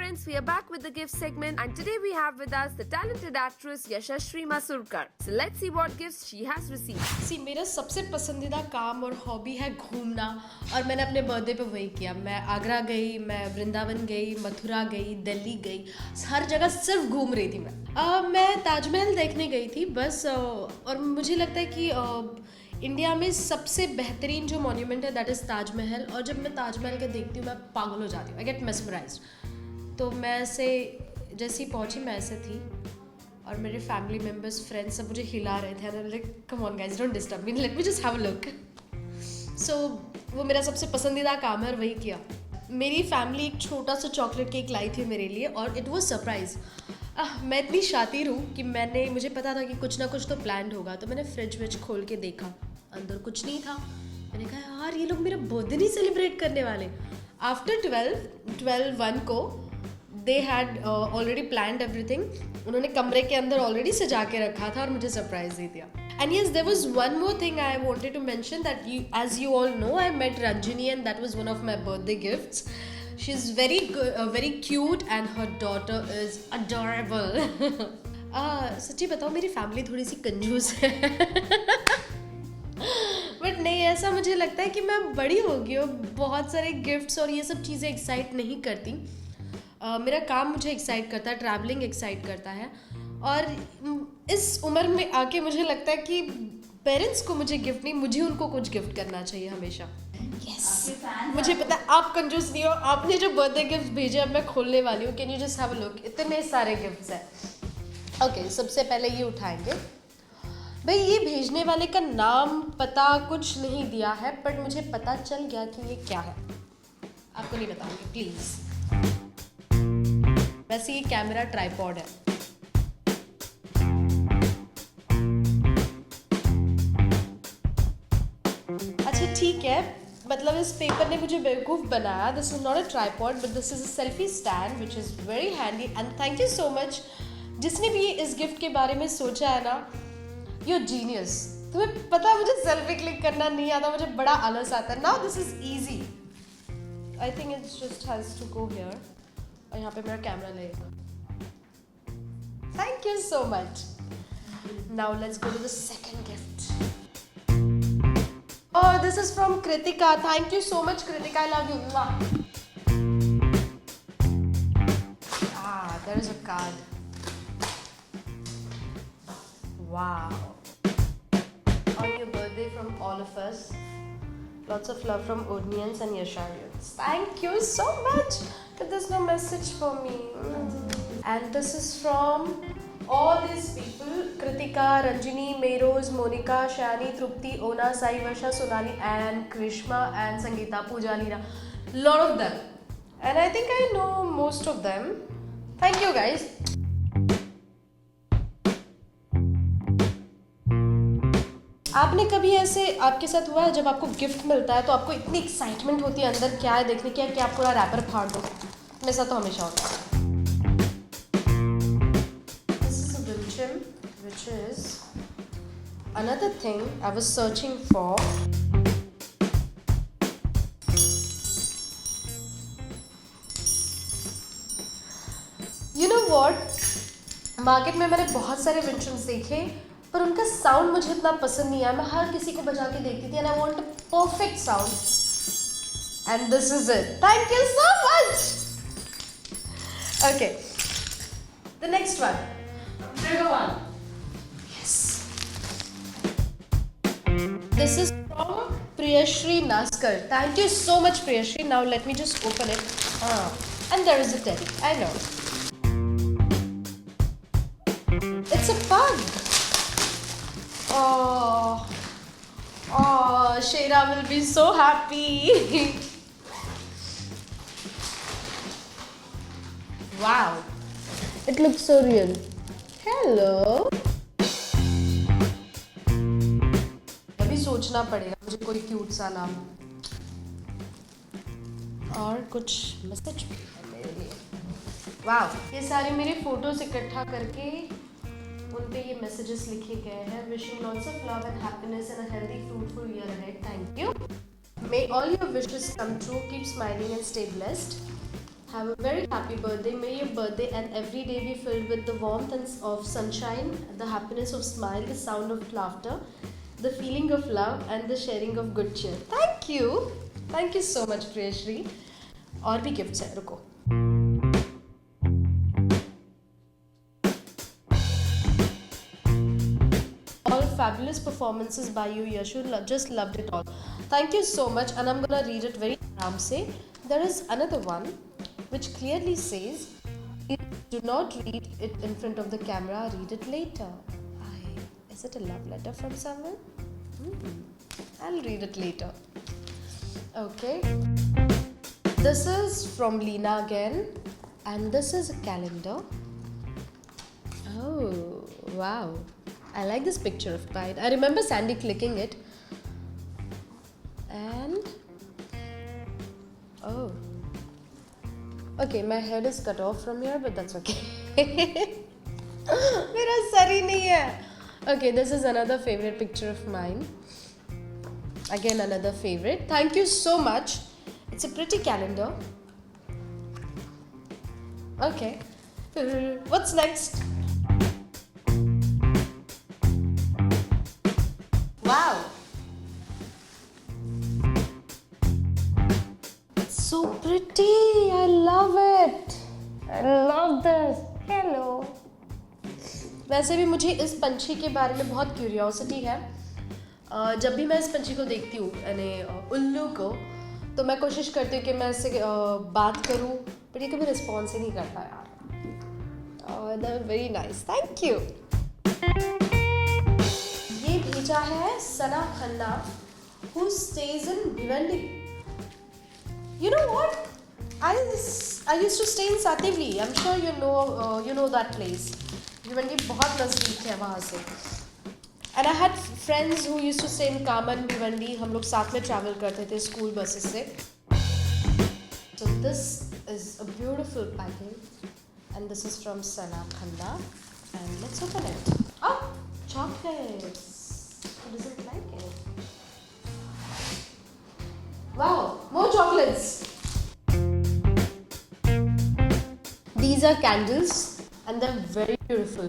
friends, we are back with the gift segment and today we have with us the talented actress Yashashri Masurkar. So let's see what gifts she has received. मेरा सबसे पसंदीदा काम और hobby है घूमना और मैंने अपने बर्थडे पे वही किया। मैं आगरा गई, मैं वृंदावन गई, मथुरा गई, दिल्ली गई, हर जगह सिर्फ घूम रही थी मैं ताजमहल देखने गई थी बस। और मुझे लगता है कि इंडिया में सबसे बेहतरीन जो मॉन्यूमेंट है दैट इज़ ताजमहल। और जब मैं ताजमहल के देखती हूँ मैं पागल हो जाती हूँ, आई गेट मेस्मराइज्ड। तो मैं ऐसे जैसी पहुँची मैं ऐसे थी और मेरे फैमिली मेम्बर्स फ्रेंड्स सब मुझे हिला रहे थे। Like come on guys, don't disturb me, let me just have a look. So वो मेरा सबसे पसंदीदा काम है और वही किया। मेरी फैमिली एक छोटा सा चॉकलेट केक लाई थी मेरे लिए और इट वाज सरप्राइज। मैं इतनी शातिर हूँ कि मुझे पता था कि कुछ ना कुछ तो प्लान होगा, तो मैंने फ्रिज विज खोल के देखा, अंदर कुछ नहीं था। मैंने कहा यार ये लोग मेरा बर्थडे नहीं सेलिब्रेट करने वाले। आफ्टर 12 को they had already planned everything. उन्होंने कमरे के अंदर ऑलरेडी सजा के रखा था और मुझे सरप्राइज दे दिया। And yes, there was one more thing I wanted to mention that as you all know I met Ranjani and that was one of my birthday gifts. She is very cute and her daughter is adorable. सच्ची बताओ मेरी family थोड़ी सी कंजूस है but नहीं, ऐसा मुझे लगता है कि मैं बड़ी हो गई हूँ, बहुत सारे गिफ्ट्स और ये सब चीज़ें एक्साइट नहीं करती। मेरा काम मुझे एक्साइट करता है, ट्रैवलिंग एक्साइट करता है। और इस उम्र में आके मुझे लगता है कि पेरेंट्स को मुझे गिफ्ट नहीं, मुझे उनको कुछ गिफ्ट करना चाहिए हमेशा। यस, मुझे पता है आप कंजूस नहीं हो। आपने जो बर्थडे गिफ्ट भेजे अब मैं खोलने वाली हूँ। Can you just have a look, इतने सारे गिफ्ट्स हैं। ओके, सबसे पहले ये उठाएंगे। भाई ये भेजने वाले का नाम पता कुछ नहीं दिया है बट मुझे पता चल गया कि ये क्या है। आपको नहीं बताऊंगी प्लीज़। वैसे ये कैमरा ट्राइपॉड है। अच्छा ठीक है, मतलब इस पेपर ने मुझे बेवकूफ़ बनाया। This is not a tripod but this is a selfie stand which is very handy and thank you so much जिसने भी इस गिफ्ट के बारे में सोचा है ना। You genius. तुम्हें पता है मुझे सेल्फी क्लिक करना नहीं आता, मुझे बड़ा आलस आता है। Now this is easy. I think it just has to go here और यहाँ पे मेरा कैमरा लगेगा। Thank you so much. Now let's go to the second gift. Oh, this is from Kritika. Thank you so much Kritika, I love you. There is a card. Wow. On your birthday from all of us. Lots of love from Odnians and Yasharians. Thank you so much. But there's no message for me. And this is from all these people. Kritika, Ranjini, Meroz, Monica, Shani, Trupti, Ona, Sai, Varsha, Sonali, and Krishma, and Sangeeta, Pooja, Leela. Lot of them. And I think I know most of them. Thank you guys. आपने कभी ऐसे आपके साथ हुआ है जब आपको gift मिलता है तो आपको इतनी एक्साइटमेंट होती है अंदर क्या है देखने की कि आप पूरा रैपर फाड़ दो? मेरे साथ तो हमेशा होता है। दिस इज अ विंचम which is another thing I was searching for. You know what, market में मैंने बहुत सारे विंचम्स देखे पर उनका साउंड मुझे इतना पसंद नहीं आया। मैं हर किसी को बजा के देखती थी and I want a perfect sound and this is it. Thank you so much. Okay, the next one, bigger one. Yes. This is from Priyashri Naskar. Thank you so much Priyashri. Now let me just open it. And there is a teddy. I know. It's a pug. Oh, Sheira will be so happy. Wow, it looks so real. Hello. अभी सोचना पड़ेगा मुझे कोई cute सा नाम और कुछ message भी है मेरे लिए। वाव, ये सारे मेरे फोटोज इकट्ठा करके उन पे ये मैसेजेस लिखे गए हैं। Wishing lots of love and happiness and a healthy fruitful year ahead. Thank you. May all your wishes come true, keep smiling and stay blessed. Have a very happy birthday. May your birthday and every day be filled with the warmth of sunshine, the happiness of smile, the sound of laughter, the feeling of love and the sharing of good cheer. Thank you. Thank you so much, Priyashri. और भी gifts है, रुको. All fabulous performances by you, Yashu. Just loved it all. Thank you so much, and I'm gonna read it very aram se. There is another one which clearly says, "Do not read it in front of the camera. Read it later." Is it a love letter from someone? I'll read it later. Okay. This is from Leena again, and this is a calendar. Oh, wow. I like this picture of Tide. I remember Sandy clicking it. And oh, okay, my head is cut off from here, but that's okay. मेरा sir ही नहीं है. Okay, this is another favorite picture of mine. Again, another favorite. Thank you so much. It's a pretty calendar. Okay. What's next? Wow. It's so pretty. I love it. I love this. Hello. वैसे भी मुझे इस पंछी के बारे में बहुत curiosity है. जब भी मैं इस पंछी को देखती हूँ, यानी उल्लू को, तो मैं कोशिश करती हूँ कि मैं इससे बात करूँ, पर ये कभी रिस्पॉन्स ही नहीं करता यार. Very nice. Thank you. ये भेजा है सना Khanna, who stays in Bhiwandi. You know what? I used to stay in Sativli. I'm sure you know that place. Bhiwandi बहुत नज़दीक है वहाँ से. And I had friends who used to stay in Kaman, Bhiwandi. हम लोग साथ में travel करते थे स्कूल बसेस से. So this is a beautiful package, and this is from Sana Khanda. And let's open it. Oh, chocolates. Who doesn't like it? Wow, more chocolates. These are candles, and they're very beautiful.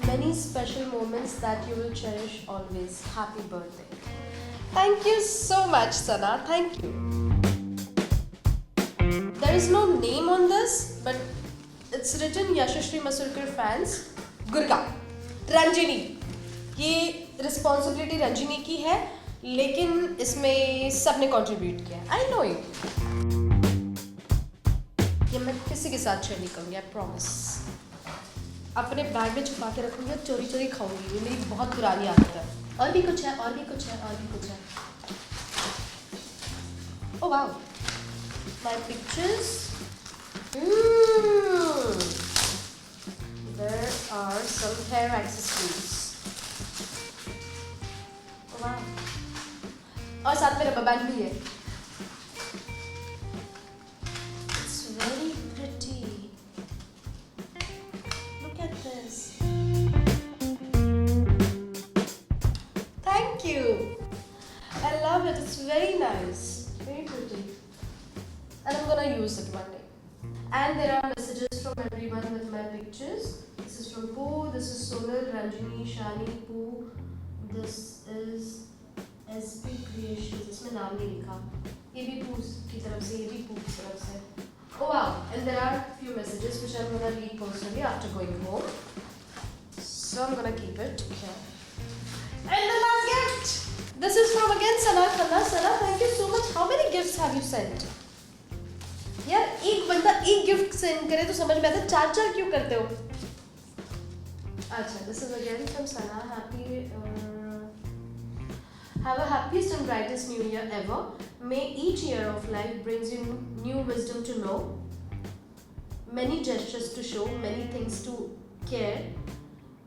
Many special moments that you will cherish always. Happy birthday. Thank you so much, Sana. Thank you. There is no name on this, but it's written Yashashri Masurkar fans, Gurgaon. रंजिनी. ये responsibility रंजिनी की है, लेकिन इसमें सबने contribute किया. I know you. ये मैं किसी के साथ शेयर नहीं करूँगी, आई प्रॉमिस. अपने बैग में छुपा के रखूँगी और चोरी चोरी खाऊंगी. ये मेरी बहुत पुरानी आदत है. और भी कुछ है, और भी कुछ है, और भी कुछ है. Oh wow, my pictures. There are some hair accessories. Oh wow. और साथ में रबर बैंड भी है. It's very pretty. Look at this. Thank you. I love it. It's very nice. Very pretty. And I'm gonna use it one day. And there are messages from everyone with my pictures. This is from Pooh, this is Sonal, Ranjini, Shani, Pooh. This is SB Creations. इसमें नाम नहीं लिखा. ये भी Pooh की तरफ से, ये भी Pooh की तरफ से. Oh wow! And there are few messages which I'm gonna read personally after going home. So I'm gonna keep it here. And the last gift. This is from again Sana Khanna. Sana, thank you so much. How many gifts have you sent? यार एक बंदा एक gift send करे तो समझ में आता है, चार क्यों करते हो. अच्छा, this is again from Sana. Have a happiest and brightest new year ever. May each year of life brings you new wisdom to know, many gestures to show, many things to care.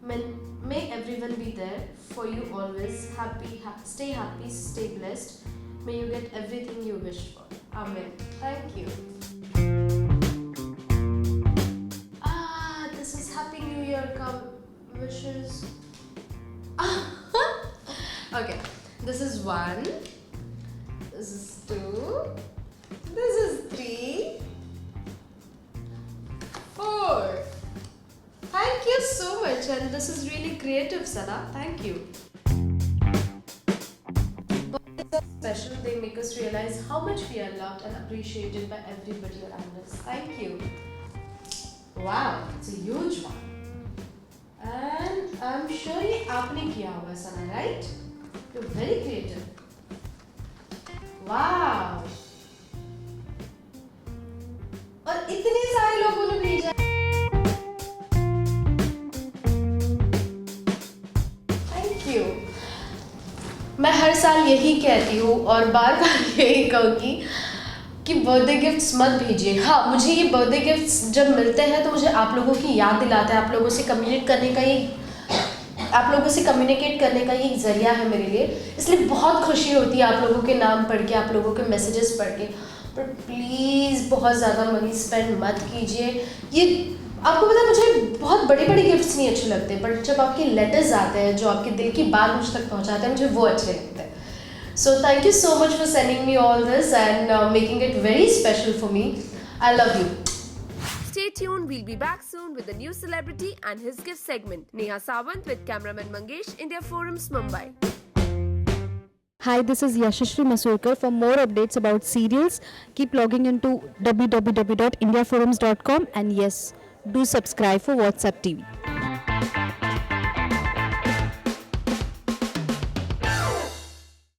May everyone be there for you always. Stay happy, stay blessed. May you get everything you wish for. Amen. Thank you. This is Happy New Year wishes. Okay, this is 1, this is 2, this is 3, 4. Thank you so much, and this is really creative, Sana. Thank you. Birthdays are special. They make us realize how much we are loved and appreciated by everybody around us. Thank you. Wow, it's a huge one. And I'm sure ये आपने किया होगा, Sana, right? You're very creative. Wow. और इतने सारे लोगों ने भेजा. Thank you. मैं हर साल यही कहती हूँ और बार बार यही कहूँगी कि बर्थडे गिफ्ट्स मत भेजिए. हाँ, मुझे ये बर्थडे गिफ्ट्स जब मिलते हैं तो मुझे आप लोगों की याद दिलाता है. आप लोगों से कम्युनिकेट करने का ये ज़रिया है मेरे लिए. इसलिए बहुत खुशी होती है आप लोगों के नाम पढ़ के, आप लोगों के मैसेजेस पढ़ के. पर प्लीज़ बहुत ज़्यादा मनी स्पेंड मत कीजिए. ये आपको पता है, मुझे बहुत बड़े बड़े गिफ्ट्स नहीं अच्छे लगते, बट जब आपके लेटर्स आते हैं जो आपके दिल की बात मुझ तक पहुँचाते हैं, मुझे वो अच्छे लगते हैं. So thank you so much for sending me all this and making it very special for me. I love you. Stay tuned, we'll be back soon with a new celebrity and his gift segment. Neha Sawant with cameraman Mangesh, India Forums, Mumbai. Hi, this is Yashashri Masurkar. For more updates about serials, keep logging into www.indiaforums.com and yes, do subscribe for WhatsApp TV.